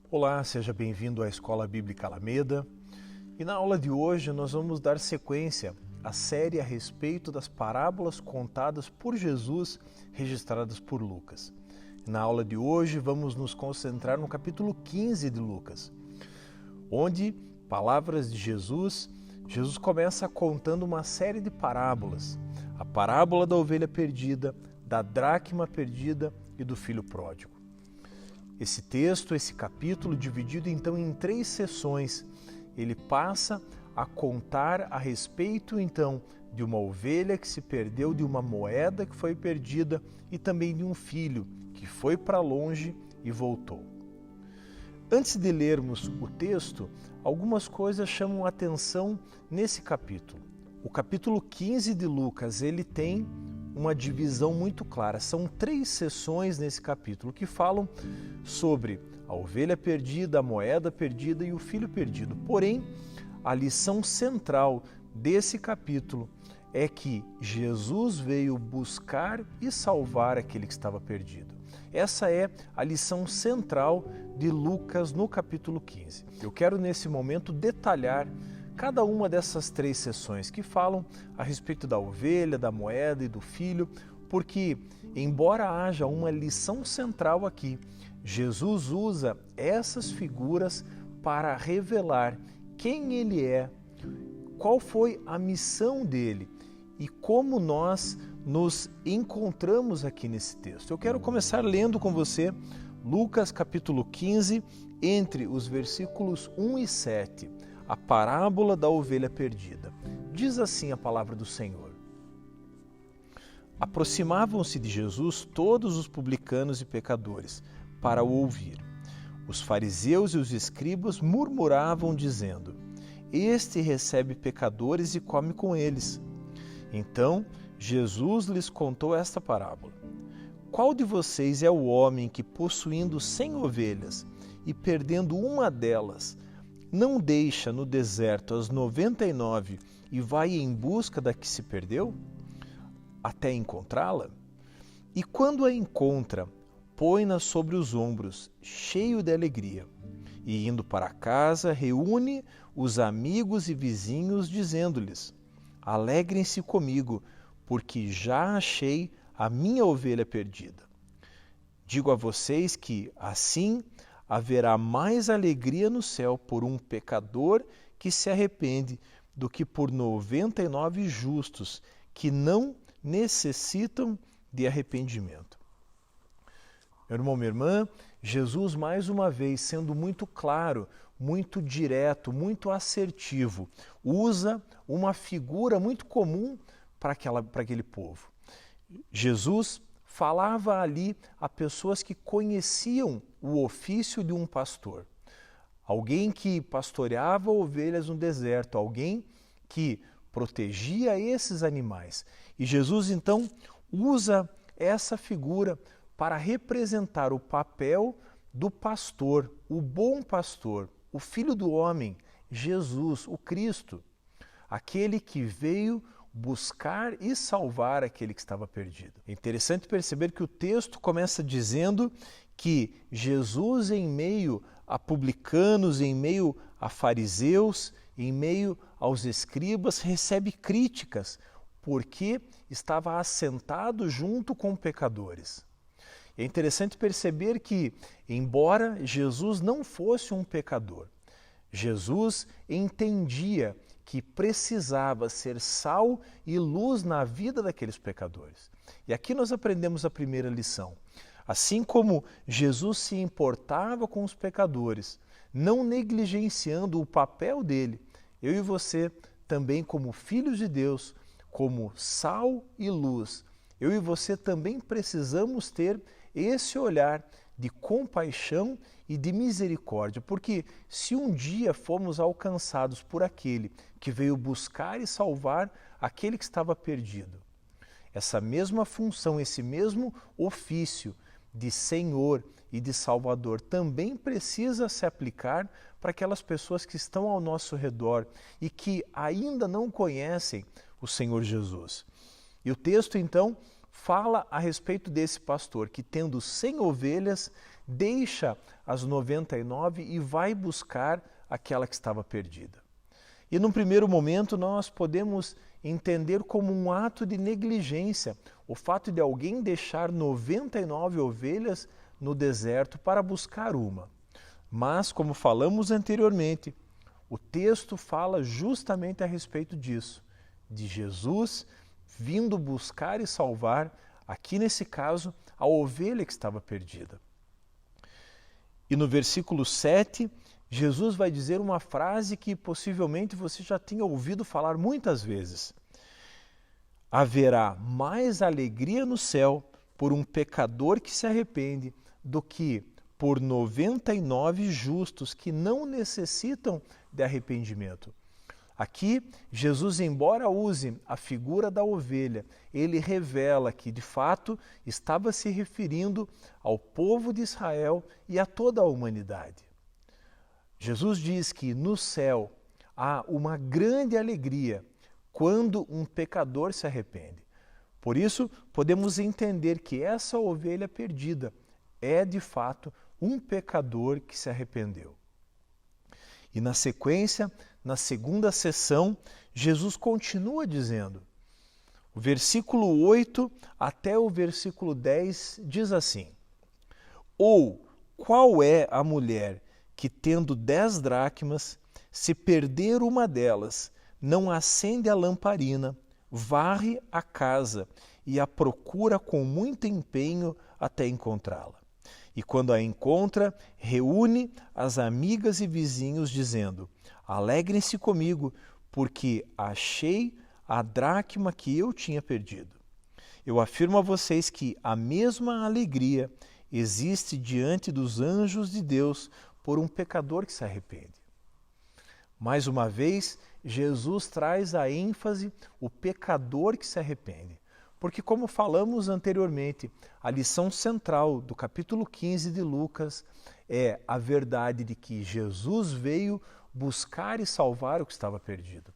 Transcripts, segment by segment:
Olá, seja bem-vindo à Escola Bíblica Alameda. E na aula de hoje nós vamos dar sequência à série a respeito das parábolas contadas por Jesus, registradas por Lucas. Na aula de hoje vamos nos concentrar no capítulo 15 de Lucas, onde, palavras de Jesus começa contando uma série de parábolas. A parábola da ovelha perdida, da dracma perdida e do filho pródigo. Esse texto, esse capítulo, dividido então em 3 sessões, ele passa a contar a respeito então de uma ovelha que se perdeu, de uma moeda que foi perdida e também de um filho que foi para longe e voltou. Antes de lermos o texto, algumas coisas chamam a atenção nesse capítulo. O capítulo 15 de Lucas, ele tem uma divisão muito clara. São 3 sessões nesse capítulo que falam sobre a ovelha perdida, a moeda perdida e o filho perdido. Porém, a lição central desse capítulo é que Jesus veio buscar e salvar aquele que estava perdido. Essa é a lição central de Lucas no capítulo 15. Eu quero nesse momento detalhar cada uma dessas 3 sessões que falam a respeito da ovelha, da moeda e do filho, porque, embora haja uma lição central aqui, Jesus usa essas figuras para revelar quem ele é, qual foi a missão dele e como nós nos encontramos aqui nesse texto. Eu quero começar lendo com você Lucas capítulo 15, entre os versículos 1 e 7. A parábola da ovelha perdida. Diz assim a palavra do Senhor. Aproximavam-se de Jesus todos os publicanos e pecadores para o ouvir. Os fariseus e os escribas murmuravam dizendo: Este recebe pecadores e come com eles. Então Jesus lhes contou esta parábola. Qual de vocês é o homem que, possuindo 100 ovelhas e perdendo uma delas, não deixa no deserto as 99 e vai em busca da que se perdeu, até encontrá-la? E quando a encontra, põe-na sobre os ombros, cheio de alegria. E indo para casa, reúne os amigos e vizinhos, dizendo-lhes: Alegrem-se comigo, porque já achei a minha ovelha perdida. Digo a vocês que, assim, haverá mais alegria no céu por um pecador que se arrepende do que por 99 justos que não necessitam de arrependimento. Meu irmão, minha irmã, Jesus mais uma vez, sendo muito claro, muito direto, muito assertivo, usa uma figura muito comum para aquele povo. Jesus falava ali a pessoas que conheciam o ofício de um pastor. Alguém que pastoreava ovelhas no deserto, alguém que protegia esses animais. E Jesus então usa essa figura para representar o papel do pastor, o bom pastor, o Filho do homem, Jesus, o Cristo, aquele que veio buscar e salvar aquele que estava perdido. É interessante perceber que o texto começa dizendo que Jesus, em meio a publicanos, em meio a fariseus, em meio aos escribas, recebe críticas, porque estava assentado junto com pecadores. É interessante perceber que, embora Jesus não fosse um pecador, Jesus entendia que precisava ser sal e luz na vida daqueles pecadores. E aqui nós aprendemos a primeira lição. Assim como Jesus se importava com os pecadores, não negligenciando o papel dele, eu e você também, como filhos de Deus, como sal e luz, eu e você também precisamos ter esse olhar de compaixão e de misericórdia, porque se um dia fomos alcançados por aquele que veio buscar e salvar aquele que estava perdido, essa mesma função, esse mesmo ofício de Senhor e de Salvador também precisa se aplicar para aquelas pessoas que estão ao nosso redor e que ainda não conhecem o Senhor Jesus. E o texto então fala a respeito desse pastor que, tendo 100 ovelhas, deixa as 99 e vai buscar aquela que estava perdida. E num primeiro momento nós podemos entender como um ato de negligência o fato de alguém deixar 99 ovelhas no deserto para buscar uma. Mas, como falamos anteriormente, o texto fala justamente a respeito disso, de Jesus vindo buscar e salvar, aqui nesse caso, a ovelha que estava perdida. E no versículo 7, Jesus vai dizer uma frase que possivelmente você já tenha ouvido falar muitas vezes. Haverá mais alegria no céu por um pecador que se arrepende do que por 99 justos que não necessitam de arrependimento. Aqui, Jesus, embora use a figura da ovelha, ele revela que, de fato, estava se referindo ao povo de Israel e a toda a humanidade. Jesus diz que no céu há uma grande alegria quando um pecador se arrepende. Por isso, podemos entender que essa ovelha perdida é, de fato, um pecador que se arrependeu. E na sequência, na segunda sessão, Jesus continua dizendo, o versículo 8 até o versículo 10 diz assim: Ou qual é a mulher que, tendo 10 dracmas, se perder uma delas, não acende a lamparina, varre a casa e a procura com muito empenho até encontrá-la? E quando a encontra, reúne as amigas e vizinhos, dizendo: Alegrem-se comigo, porque achei a dracma que eu tinha perdido. Eu afirmo a vocês que a mesma alegria existe diante dos anjos de Deus por um pecador que se arrepende. Mais uma vez, Jesus traz a ênfase o pecador que se arrepende. Porque, como falamos anteriormente, a lição central do capítulo 15 de Lucas é a verdade de que Jesus veio buscar e salvar o que estava perdido.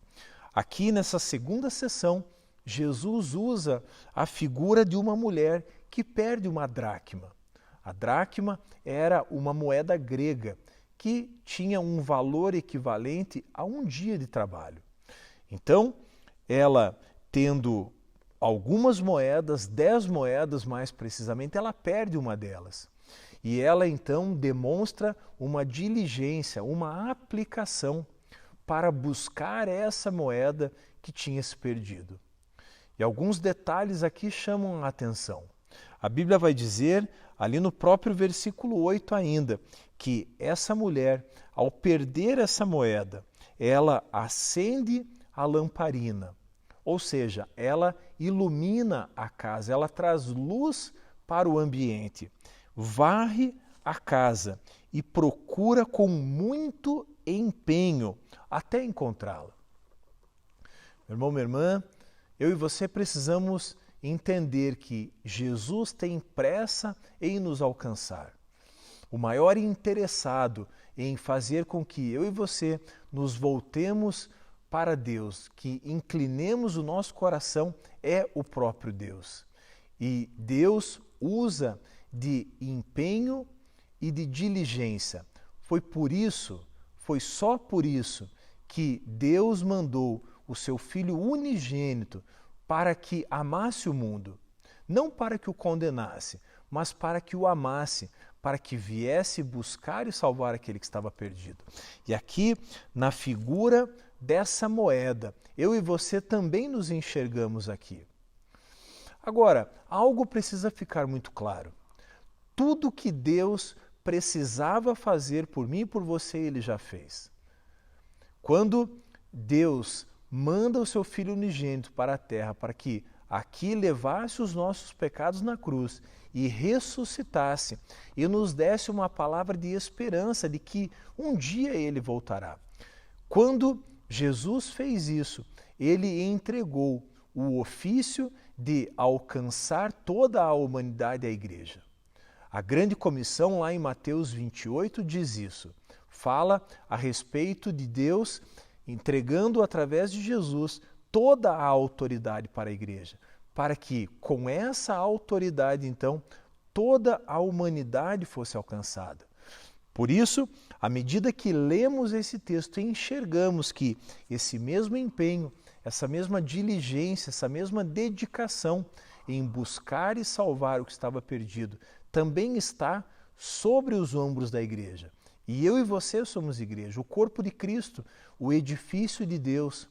Aqui, nessa segunda sessão, Jesus usa a figura de uma mulher que perde uma dracma. A dracma era uma moeda grega que tinha um valor equivalente a um dia de trabalho. Então, ela tendo algumas moedas, 10 moedas mais precisamente, ela perde uma delas. E ela então demonstra uma diligência, uma aplicação para buscar essa moeda que tinha se perdido. E alguns detalhes aqui chamam a atenção. A Bíblia vai dizer, ali no próprio versículo 8 ainda, que essa mulher, ao perder essa moeda, ela acende a lamparina. Ou seja, ela ilumina a casa, ela traz luz para o ambiente, varre a casa e procura com muito empenho até encontrá-la. Meu irmão, minha irmã, eu e você precisamos entender que Jesus tem pressa em nos alcançar. O maior interessado em fazer com que eu e você nos voltemos para Deus, que inclinemos o nosso coração, é o próprio Deus. E Deus usa de empenho e de diligência. Foi só por isso que Deus mandou o seu Filho unigênito para que amasse o mundo. Não para que o condenasse, mas para que o amasse, para que viesse buscar e salvar aquele que estava perdido. E aqui, na figura dessa moeda, eu e você também nos enxergamos aqui. Agora, algo precisa ficar muito claro. Tudo que Deus precisava fazer por mim e por você, Ele já fez. Quando Deus manda o seu Filho unigênito para a terra, para que aqui levasse os nossos pecados na cruz e ressuscitasse e nos desse uma palavra de esperança de que um dia Ele voltará. Quando Jesus fez isso, Ele entregou o ofício de alcançar toda a humanidade à igreja. A grande comissão lá em Mateus 28 diz isso. Fala a respeito de Deus entregando através de Jesus toda a autoridade para a igreja, para que com essa autoridade então toda a humanidade fosse alcançada. Por isso, à medida que lemos esse texto e enxergamos que esse mesmo empenho, essa mesma diligência, essa mesma dedicação em buscar e salvar o que estava perdido, também está sobre os ombros da igreja. E eu e você somos igreja, o corpo de Cristo, o edifício de Deus,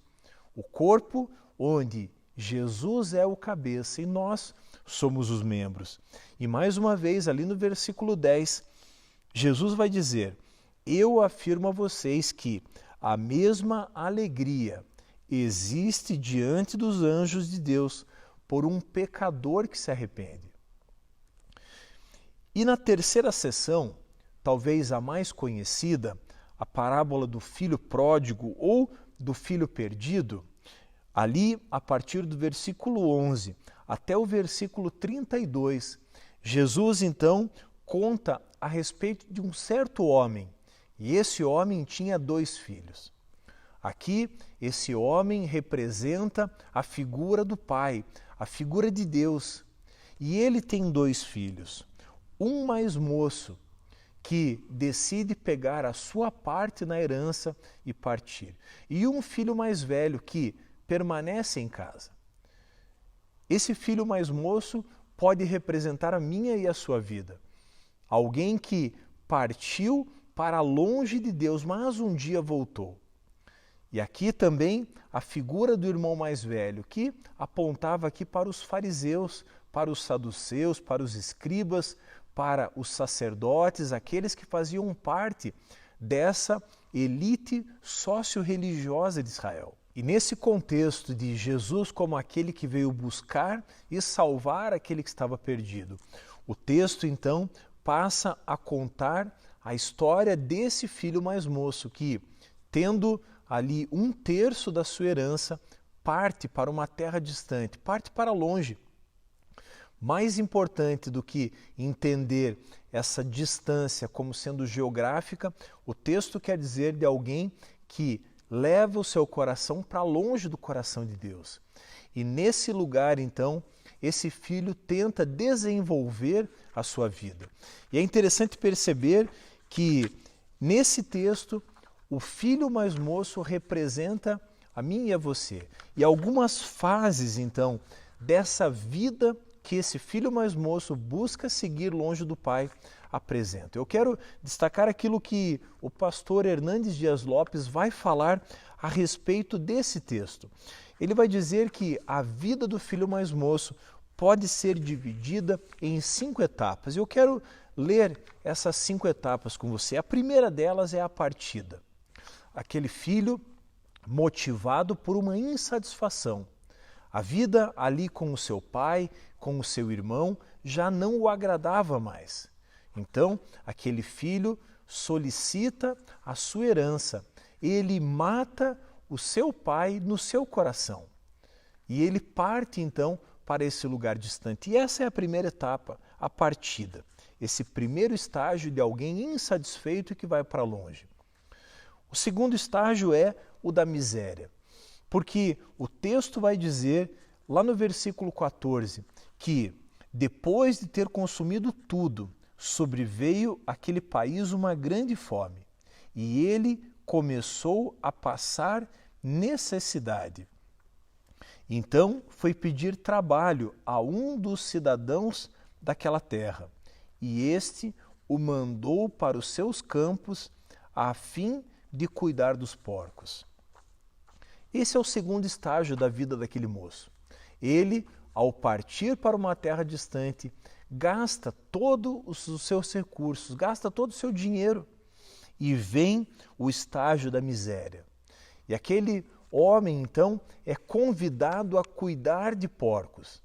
o corpo onde Jesus é o cabeça e nós somos os membros. E mais uma vez, ali no versículo 10, Jesus vai dizer: eu afirmo a vocês que a mesma alegria existe diante dos anjos de Deus por um pecador que se arrepende. E na terceira sessão, talvez a mais conhecida, a parábola do filho pródigo ou do filho perdido, ali a partir do versículo 11 até o versículo 32, Jesus então conta a respeito de um certo homem, e esse homem tinha 2 filhos. Aqui, esse homem representa a figura do Pai, a figura de Deus, e ele tem 2 filhos. Um mais moço, que decide pegar a sua parte na herança e partir, e um filho mais velho que permanece em casa. Esse filho mais moço pode representar a minha e a sua vida. Alguém que partiu para longe de Deus, mas um dia voltou. E aqui também a figura do irmão mais velho, que apontava aqui para os fariseus, para os saduceus, para os escribas, para os sacerdotes, aqueles que faziam parte dessa elite socio-religiosa de Israel. E nesse contexto de Jesus como aquele que veio buscar e salvar aquele que estava perdido, o texto então passa a contar a história desse filho mais moço que, tendo ali 1/3 da sua herança, parte para uma terra distante, parte para longe. Mais importante do que entender essa distância como sendo geográfica, o texto quer dizer de alguém que leva o seu coração para longe do coração de Deus. E nesse lugar, então, esse filho tenta desenvolver a sua vida. E é interessante perceber que, nesse texto, o filho mais moço representa a mim e a você. E algumas fases, então, dessa vida que esse filho mais moço busca seguir longe do Pai apresenta. Eu quero destacar aquilo que o pastor Hernandes Dias Lopes vai falar a respeito desse texto. Ele vai dizer que a vida do filho mais moço pode ser dividida em 5 etapas. Eu quero ler essas 5 etapas com você. A primeira delas é a partida. Aquele filho motivado por uma insatisfação. A vida ali com o seu pai, com o seu irmão, já não o agradava mais. Então, aquele filho solicita a sua herança. Ele mata o seu pai no seu coração. E ele parte, então, para esse lugar distante. E essa é a primeira etapa, a partida. Esse primeiro estágio de alguém insatisfeito que vai para longe. O segundo estágio é o da miséria. Porque o texto vai dizer, lá no versículo 14, que depois de ter consumido tudo, sobreveio àquele país uma grande fome, e ele começou a passar necessidade. Então foi pedir trabalho a um dos cidadãos daquela terra, e este o mandou para os seus campos a fim de cuidar dos porcos. Esse é o segundo estágio da vida daquele moço. Ele, ao partir para uma terra distante, gasta todos os seus recursos, gasta todo o seu dinheiro, e vem o estágio da miséria. E aquele homem, então, é convidado a cuidar de porcos.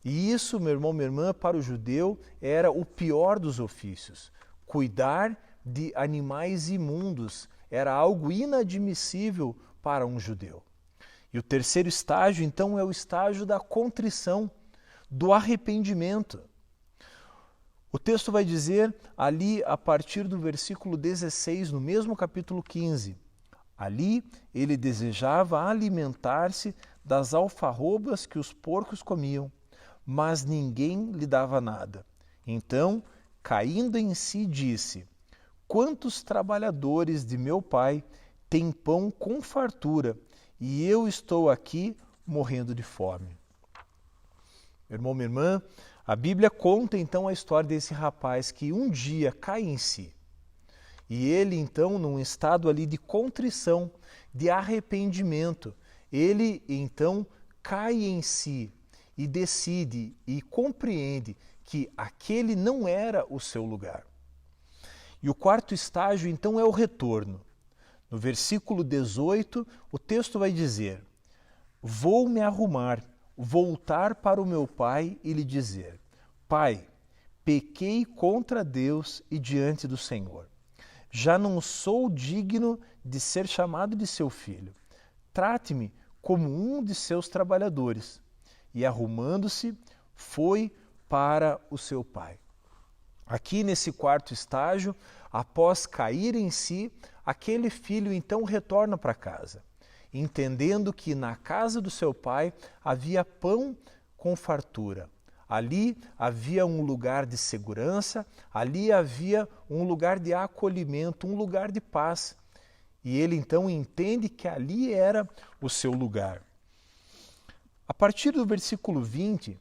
E isso, meu irmão, minha irmã, para o judeu era o pior dos ofícios. Cuidar de animais imundos era algo inadmissível para um judeu. E o terceiro estágio, então, é o estágio da contrição, do arrependimento. O texto vai dizer ali, a partir do versículo 16, no mesmo capítulo 15, ali ele desejava alimentar-se das alfarrobas que os porcos comiam, mas ninguém lhe dava nada. Então, caindo em si, disse: quantos trabalhadores de meu pai têm pão com fartura, e eu estou aqui morrendo de fome. Meu irmão, minha irmã, a Bíblia conta então a história desse rapaz que um dia cai em si. E ele então, num estado ali de contrição, de arrependimento, ele então cai em si e decide e compreende que aquele não era o seu lugar. E o quarto estágio então é o retorno. No versículo 18, o texto vai dizer: vou me arrumar, voltar para o meu pai e lhe dizer: Pai, pequei contra Deus e diante do Senhor. Já não sou digno de ser chamado de seu filho. Trate-me como um de seus trabalhadores. E arrumando-se, foi para o seu pai. Aqui nesse quarto estágio, após cair em si, aquele filho então retorna para casa, entendendo que na casa do seu pai havia pão com fartura. Ali havia um lugar de segurança, ali havia um lugar de acolhimento, um lugar de paz. E ele então entende que ali era o seu lugar. A partir do versículo 20,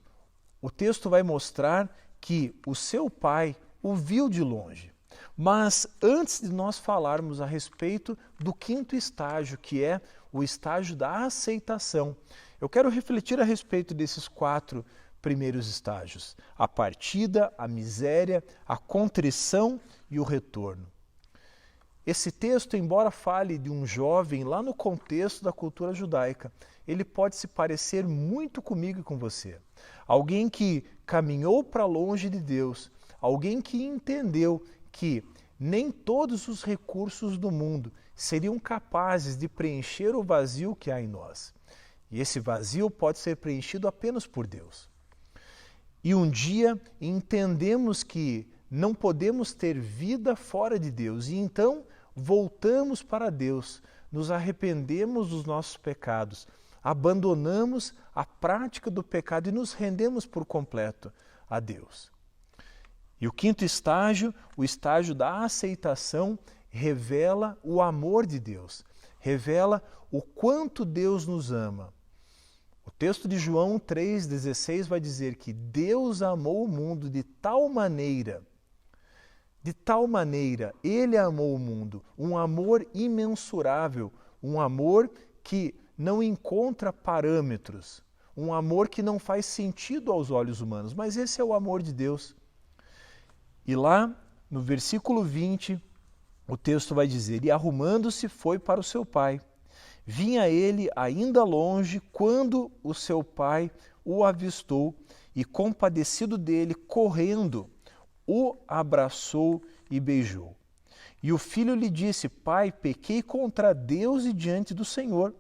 o texto vai mostrar que o seu pai o viu de longe. Mas antes de nós falarmos a respeito do quinto estágio, que é o estágio da aceitação, eu quero refletir a respeito desses 4 primeiros estágios: a partida, a miséria, a contrição e o retorno. Esse texto, embora fale de um jovem lá no contexto da cultura judaica, ele pode se parecer muito comigo e com você. Alguém que caminhou para longe de Deus, alguém que entendeu que nem todos os recursos do mundo seriam capazes de preencher o vazio que há em nós. E esse vazio pode ser preenchido apenas por Deus. E um dia entendemos que não podemos ter vida fora de Deus, e então voltamos para Deus, nos arrependemos dos nossos pecados, abandonamos a prática do pecado e nos rendemos por completo a Deus. E o quinto estágio, o estágio da aceitação, revela o amor de Deus, revela o quanto Deus nos ama. O texto de João 3,16 vai dizer que Deus amou o mundo de tal maneira, Ele amou o mundo, um amor imensurável, um amor que não encontra parâmetros, um amor que não faz sentido aos olhos humanos, mas esse é o amor de Deus. E lá, no versículo 20, o texto vai dizer: e arrumando-se foi para o seu pai. Vinha ele ainda longe quando o seu pai o avistou e, compadecido dele, correndo, o abraçou e beijou. E o filho lhe disse: Pai, pequei contra Deus e diante do Senhor.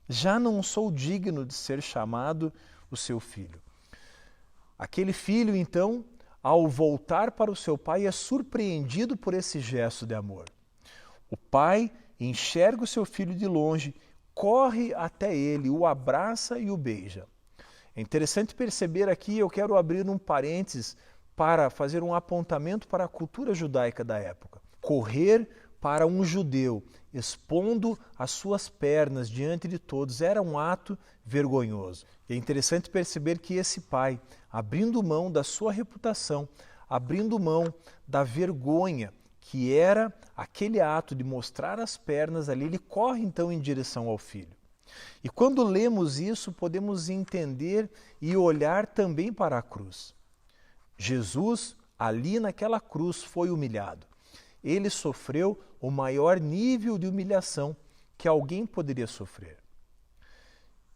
Já não sou digno de ser chamado o seu filho. Aquele filho, então, ao voltar para o seu pai, é surpreendido por esse gesto de amor. O pai enxerga o seu filho de longe, corre até ele, o abraça e o beija. É interessante perceber aqui, eu quero abrir um parênteses para fazer um apontamento para a cultura judaica da época. Correr para um judeu, expondo as suas pernas diante de todos, era um ato vergonhoso. E é interessante perceber que esse pai, abrindo mão da sua reputação, abrindo mão da vergonha que era aquele ato de mostrar as pernas ali, ele corre então em direção ao filho. E quando lemos isso, podemos entender e olhar também para a cruz. Jesus, ali naquela cruz, foi humilhado. Ele sofreu o maior nível de humilhação que alguém poderia sofrer.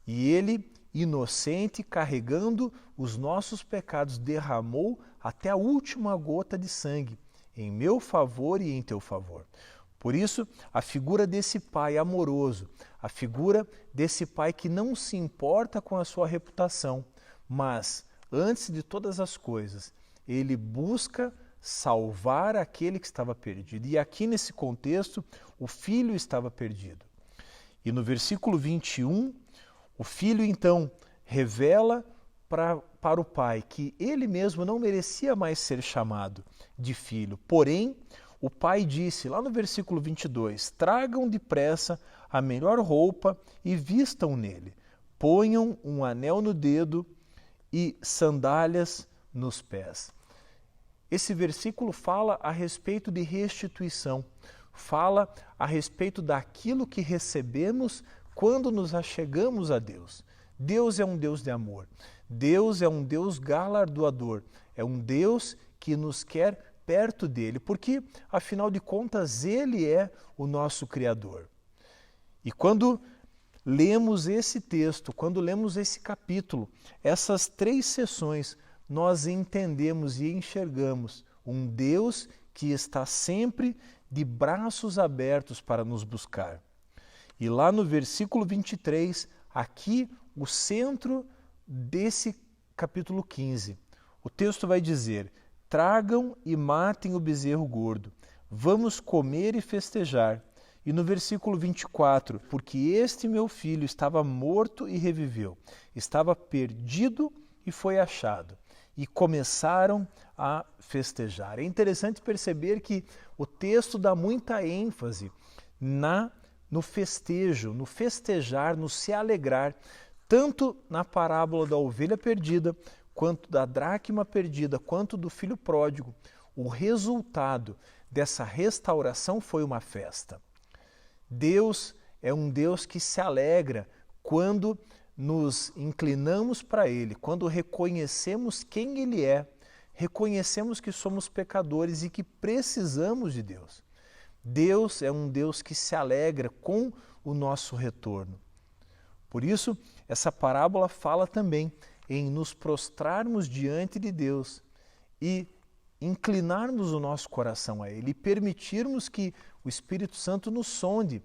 E ele, inocente, carregando os nossos pecados, derramou até a última gota de sangue, em meu favor e em teu favor. Por isso, a figura desse pai amoroso, a figura desse pai que não se importa com a sua reputação, mas, antes de todas as coisas, ele busca salvar aquele que estava perdido. E aqui nesse contexto, o filho estava perdido. E no versículo 21, o filho então revela para o pai que ele mesmo não merecia mais ser chamado de filho. Porém, o pai disse, lá no versículo 22, tragam depressa a melhor roupa e vistam nele. Ponham um anel no dedo e sandálias nos pés. Esse versículo fala a respeito de restituição, fala a respeito daquilo que recebemos quando nos achegamos a Deus. Deus é um Deus de amor, Deus é um Deus galardoador, é um Deus que nos quer perto dele, porque, afinal de contas, ele é o nosso Criador. E quando lemos esse texto, quando lemos esse capítulo, essas 3 sessões, nós entendemos e enxergamos um Deus que está sempre de braços abertos para nos buscar. E lá no versículo 23, aqui o centro desse capítulo 15, o texto vai dizer: tragam e matem o bezerro gordo, vamos comer e festejar. E no versículo 24, porque este meu filho estava morto e reviveu, estava perdido e foi achado. E começaram a festejar. É interessante perceber que o texto dá muita ênfase no festejo, no festejar, no se alegrar, tanto na parábola da ovelha perdida, quanto da dracma perdida, quanto do filho pródigo. O resultado dessa restauração foi uma festa. Deus é um Deus que se alegra quando nos inclinamos para Ele, quando reconhecemos quem Ele é, reconhecemos que somos pecadores e que precisamos de Deus. Deus é um Deus que se alegra com o nosso retorno. Por isso, essa parábola fala também em nos prostrarmos diante de Deus e inclinarmos o nosso coração a Ele e permitirmos que o Espírito Santo nos sonde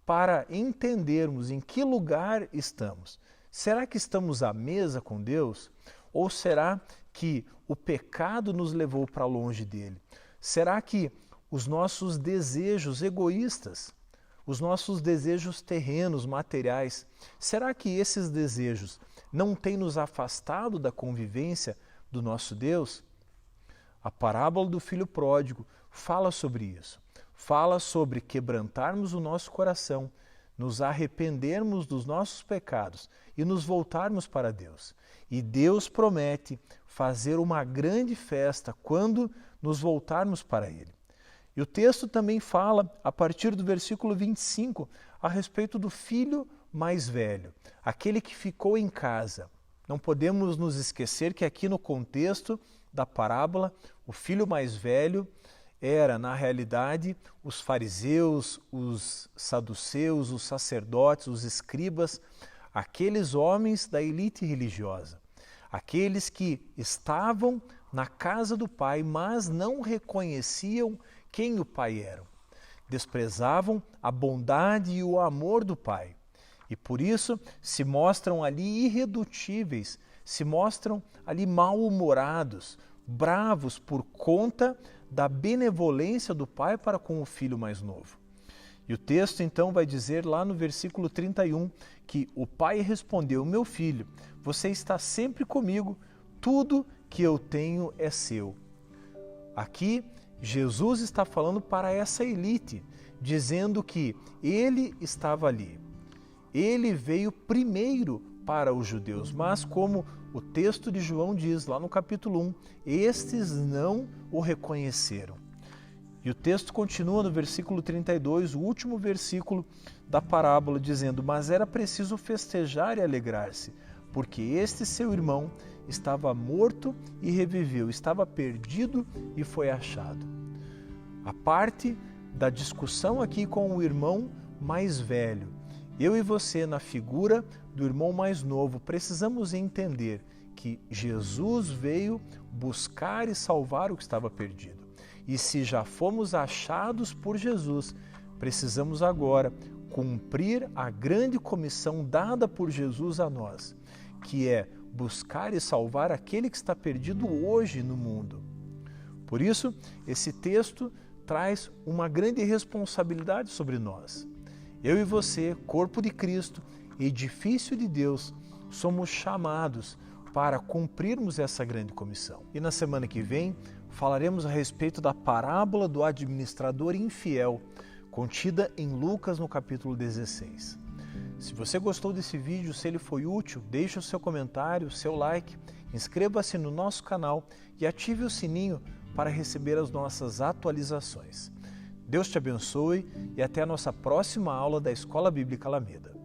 para entendermos em que lugar estamos. Será que estamos à mesa com Deus? Ou será que o pecado nos levou para longe dele? Será que os nossos desejos egoístas, os nossos desejos terrenos, materiais, será que esses desejos não têm nos afastado da convivência do nosso Deus? A parábola do filho pródigo fala sobre isso. Fala sobre quebrantarmos o nosso coração, nos arrependermos dos nossos pecados e nos voltarmos para Deus. E Deus promete fazer uma grande festa quando nos voltarmos para Ele. E o texto também fala, a partir do versículo 25, a respeito do filho mais velho, aquele que ficou em casa. Não podemos nos esquecer que aqui no contexto da parábola, o filho mais velho era, na realidade, os fariseus, os saduceus, os sacerdotes, os escribas, aqueles homens da elite religiosa, aqueles que estavam na casa do Pai, mas não reconheciam quem o Pai era. Desprezavam a bondade e o amor do Pai. E por isso se mostram ali irredutíveis, se mostram ali mal-humorados, bravos por conta da benevolência do Pai para com o filho mais novo. E o texto então vai dizer lá no versículo 31 que o pai respondeu: meu filho, você está sempre comigo, tudo que eu tenho é seu. Aqui Jesus está falando para essa elite, dizendo que ele estava ali. Ele veio primeiro para os judeus, mas como o texto de João diz lá no capítulo 1, estes não o reconheceram. E o texto continua no versículo 32, o último versículo da parábola, dizendo: mas era preciso festejar e alegrar-se, porque este seu irmão estava morto e reviveu, estava perdido e foi achado. A parte da discussão aqui com o irmão mais velho, eu e você, na figura do irmão mais novo, precisamos entender que Jesus veio buscar e salvar o que estava perdido. E se já fomos achados por Jesus, precisamos agora cumprir a grande comissão dada por Jesus a nós, que é buscar e salvar aquele que está perdido hoje no mundo. Por isso, esse texto traz uma grande responsabilidade sobre nós. Eu e você, corpo de Cristo, edifício de Deus, somos chamados para cumprirmos essa grande comissão. E na semana que vem falaremos a respeito da parábola do administrador infiel, contida em Lucas no capítulo 16. Se você gostou desse vídeo, se ele foi útil, deixe o seu comentário, o seu like, inscreva-se no nosso canal e ative o sininho para receber as nossas atualizações. Deus te abençoe e até a nossa próxima aula da Escola Bíblica Alameda.